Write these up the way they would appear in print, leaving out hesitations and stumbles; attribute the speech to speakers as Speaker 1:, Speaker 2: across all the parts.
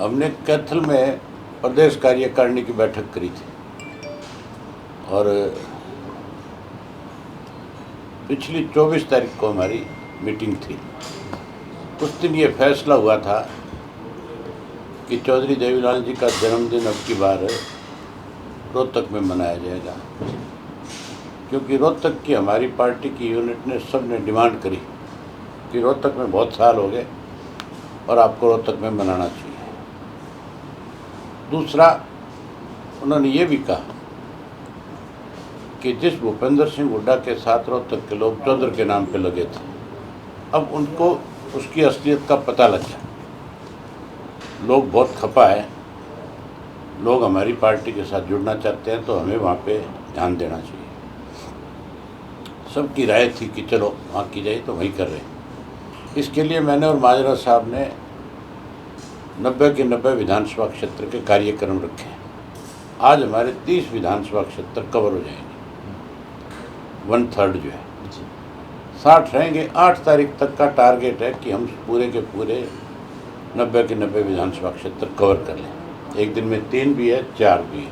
Speaker 1: हमने कैथल में प्रदेश कार्यकारिणी की बैठक करी थी और पिछली 24 तारीख को हमारी मीटिंग थी। उस दिन ये फैसला हुआ था कि चौधरी देवीलाल जी का जन्मदिन अब की बार रोहतक में मनाया जाएगा, क्योंकि रोहतक की हमारी पार्टी की यूनिट ने सब ने डिमांड करी कि रोहतक में बहुत साल हो गए और आपको रोहतक में मनाना चाहिए। दूसरा, उन्होंने ये भी कहा कि जिस भूपेंद्र सिंह हुड्डा के साथ रोहतक के लोग चौधर के नाम पे लगे थे, अब उनको उसकी असलियत का पता लग गया। लोग बहुत खपा है, लोग हमारी पार्टी के साथ जुड़ना चाहते हैं, तो हमें वहाँ पे ध्यान देना चाहिए। सबकी राय थी कि चलो वहाँ की जाए, तो वहीं कर रहे हैं। इसके लिए मैंने और माजरा साहब ने 90 के 90 विधानसभा क्षेत्र के कार्यक्रम रखे हैं। आज हमारे 30 विधानसभा क्षेत्र कवर हो जाएंगे, 1/3 जो है 60 रहेंगे। 8 तारीख तक का टारगेट है कि हम पूरे के पूरे 90 के 90 विधानसभा क्षेत्र कवर कर लें। एक दिन में 3 भी है, 4 भी है,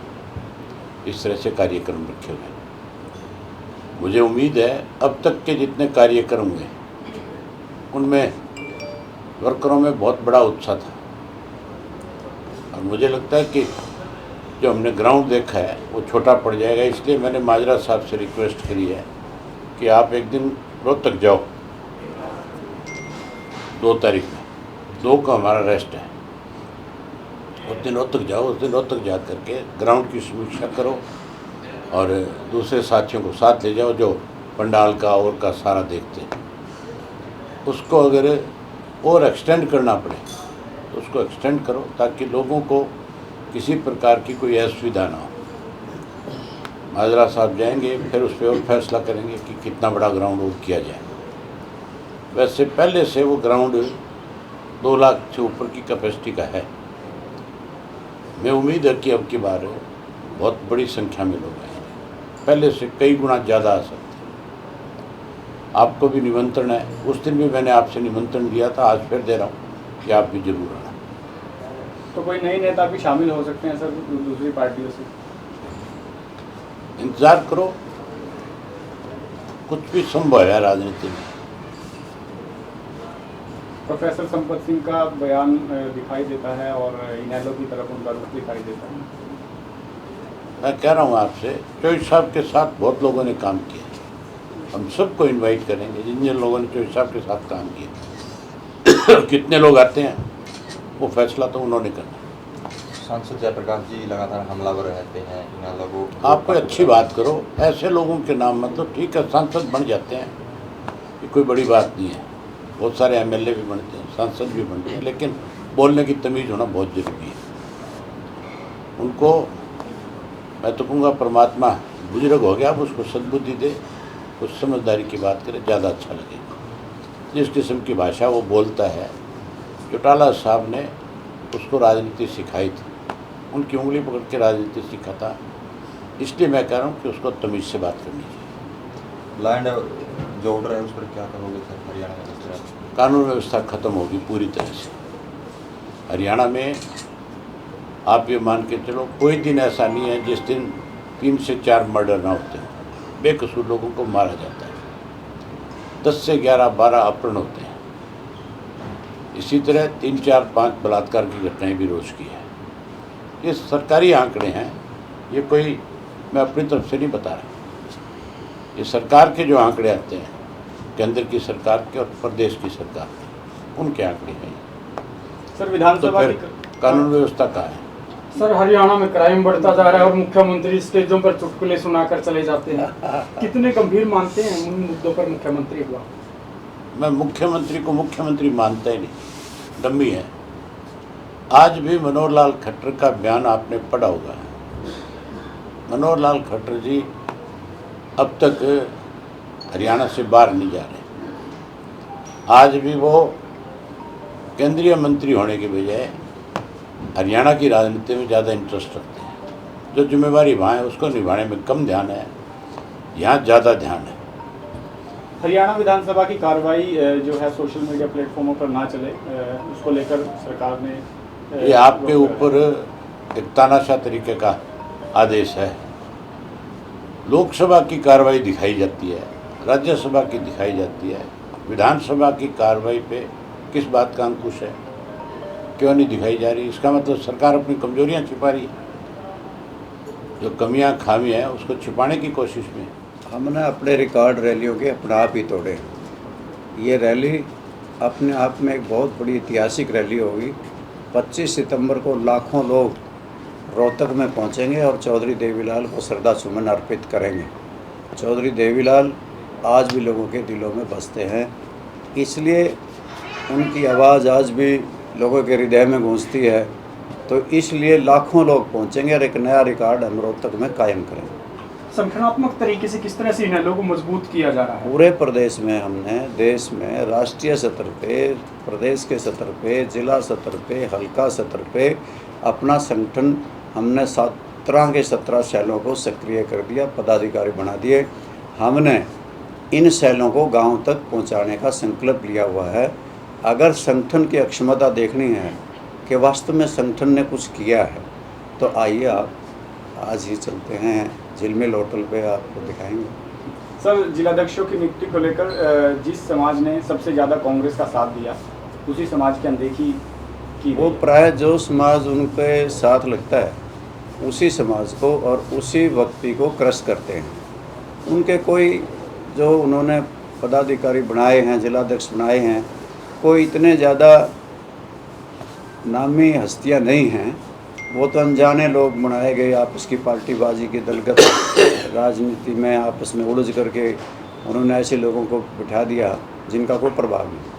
Speaker 1: इस तरह से कार्यक्रम रखे हुए हैं। मुझे उम्मीद है अब तक के जितने कार्यक्रम हुए उनमें वर्करों में बहुत बड़ा उत्साह था, और मुझे लगता है कि जो हमने ग्राउंड देखा है वो छोटा पड़ जाएगा। इसलिए मैंने माजरा साहब से रिक्वेस्ट करी है कि आप एक दिन रोहतक जाओ, 2 तारीख में, 2 का हमारा रेस्ट है, उस दिन रोहतक जाओ। उस दिन रोहतक जा करके ग्राउंड की समीक्षा करो और दूसरे साथियों को साथ ले जाओ जो पंडाल का और का सारा देखते हैं। उसको अगर और एक्सटेंड करना पड़े तो उसको एक्सटेंड करो, ताकि लोगों को किसी प्रकार की कोई असुविधा ना हो। माजरा साहब जाएंगे, फिर उस पर और फैसला करेंगे कि कितना बड़ा ग्राउंड और किया जाए। वैसे पहले से वो ग्राउंड 2 लाख से ऊपर की कैपेसिटी का है। मैं उम्मीद है कि अब की बार बहुत बड़ी संख्या में लोग आएंगे, पहले से कई गुना ज़्यादा आ सकते हैं। आपको भी निमंत्रण है, उस दिन भी मैंने आपसे निमंत्रण दिया था, आज फिर दे रहा हूँ कि आप भी जरूर आना।
Speaker 2: तो कोई नए नेता भी शामिल हो सकते हैं सर दूसरी पार्टियों से?
Speaker 1: इंतज़ार करो, कुछ भी संभव है राजनीति में।
Speaker 2: प्रोफेसर संपत सिंह का बयान दिखाई देता है और इनेलो की तरफ उनका रुख दिखाई देता है।
Speaker 1: मैं कह रहा हूँ आपसे, चौधरी साहब के साथ बहुत लोगों ने काम किया, हम सबको इनवाइट करेंगे जिन जिन लोगों ने चौधरी साहब के साथ काम किया। कितने लोग आते हैं वो फैसला तो उन्होंने करना।
Speaker 3: सांसद जयप्रकाश जी लगातार हमलावर रहते हैं इन लोगों।
Speaker 1: आप कोई अच्छी बात करो, ऐसे लोगों के नाम मतलब ठीक है, सांसद बन जाते हैं, ये कोई बड़ी बात नहीं है। बहुत सारे एमएलए भी बनते हैं, सांसद भी बनते हैं, लेकिन बोलने की तमीज़ होना बहुत ज़रूरी है। उनको मैं तो कहूँगा परमात्मा बुजुर्ग हो गया, अब उसको सद्बुद्धि दे, कुछ समझदारी की बात करे, ज़्यादा अच्छा लगेगा। जिस किस्म की भाषा वो बोलता है, चौटाला साहब ने उसको राजनीति सिखाई थी, उनकी उंगली पकड़ के राजनीति सीखा था। इसलिए मैं कह रहा हूँ कि उसको तमीज़ से बात करनी चाहिए।
Speaker 3: लैंड जो ऑर्डर है उस पर क्या करोगे सर? हरियाणा में
Speaker 1: कानून व्यवस्था खत्म होगी पूरी तरह से। हरियाणा में आप ये मान के चलो, कोई दिन ऐसा नहीं है जिस दिन 3 से 4 मर्डर ना होते हैं। बेकसूर लोगों को मारा जाता है, 10 से 11 12 अपहरण होते हैं। इसी तरह 3 4 5 बलात्कार की घटनाएं भी रोज़ की है। ये सरकारी आंकड़े हैं, ये कोई मैं अपनी तरफ से नहीं बता रहा। ये सरकार के जो आंकड़े आते हैं, केंद्र की सरकार के और प्रदेश की सरकार के, उनके आंकड़े हैं।
Speaker 2: सर विधानसभा
Speaker 1: तो कानून व्यवस्था कहाँ है?
Speaker 2: सर हरियाणा में क्राइम बढ़ता जा रहा है और मुख्यमंत्री स्टेजों पर चुटकुले सुनाकर चले जाते हैं। कितने गंभीर मानते हैं उन मुद्दों पर मुख्यमंत्री को?
Speaker 1: मैं मुख्यमंत्री को मुख्यमंत्री मानता ही नहीं, डम्मी है। आज भी मनोहर लाल खट्टर का बयान आपने पढ़ा होगा। मनोहर लाल खट्टर जी अब तक हरियाणा से बाहर नहीं जा रहे। आज भी वो केंद्रीय मंत्री होने के बजाय हरियाणा की राजनीति में ज़्यादा इंटरेस्ट रखते हैं। जो जिम्मेवारी वहाँ है उसको निभाने में कम ध्यान है, यहाँ ज़्यादा ध्यान है।
Speaker 2: हरियाणा विधानसभा की कार्रवाई जो है सोशल मीडिया प्लेटफॉर्मों पर ना चले, उसको लेकर सरकार ने
Speaker 1: ये आपके ऊपर एक तानाशाह तरीके का आदेश है। लोकसभा की कार्रवाई दिखाई जाती है, राज्यसभा की दिखाई जाती है, विधानसभा की कार्रवाई पे किस बात का अंकुश है, क्यों नहीं दिखाई जा रही? इसका मतलब सरकार अपनी कमजोरियां छिपा रही है, जो कमियां खामियां हैं उसको छिपाने की कोशिश में।
Speaker 4: हमने अपने रिकॉर्ड रैलियों के अपने आप ही तोड़े। ये रैली अपने आप में एक बहुत बड़ी ऐतिहासिक रैली होगी। 25 सितंबर को लाखों लोग रोहतक में पहुंचेंगे और चौधरी देवीलाल को श्रद्धा सुमन अर्पित करेंगे। चौधरी देवीलाल आज भी लोगों के दिलों में बसते हैं, इसलिए उनकी आवाज़ आज भी लोगों के हृदय में गूंजती है। तो इसलिए लाखों लोग पहुंचेंगे और एक नया रिकॉर्ड हम रोहतक में कायम करेंगे।
Speaker 2: संगठनात्मक तरीके से किस तरह से इन रैलियों को मजबूत किया जा रहा है?
Speaker 4: पूरे प्रदेश में हमने, देश में, राष्ट्रीय स्तर पे, प्रदेश के स्तर पे, जिला स्तर पे, हल्का स्तर पे अपना संगठन हमने 17 के 17 सेलों को सक्रिय कर दिया, पदाधिकारी बना दिए। हमने इन सेलों को गांव तक पहुंचाने का संकल्प लिया हुआ है। अगर संगठन की अक्षमता देखनी है कि वास्तव में संगठन ने कुछ किया है, तो आइए आप आज ही चलते हैं झिलमिल होटल पे, आपको दिखाएंगे।
Speaker 2: सर, जिलाध्यक्षों की नियुक्ति को लेकर जिस समाज ने सबसे ज़्यादा कांग्रेस का साथ दिया, उसी समाज की अनदेखी की
Speaker 4: वो प्राय जो समाज उनके साथ लगता है उसी समाज को और उसी व्यक्ति को क्रश करते हैं। उनके कोई जो उन्होंने पदाधिकारी बनाए हैं, जिलाध्यक्ष बनाए हैं, कोई इतने ज़्यादा नामी हस्तियां नहीं हैं। वो तो अनजाने लोग बनाए गए, आपस की पार्टीबाजी की दलगत राजनीति में आपस में उलझ करके उन्होंने ऐसे लोगों को बिठा दिया जिनका कोई प्रभाव नहीं।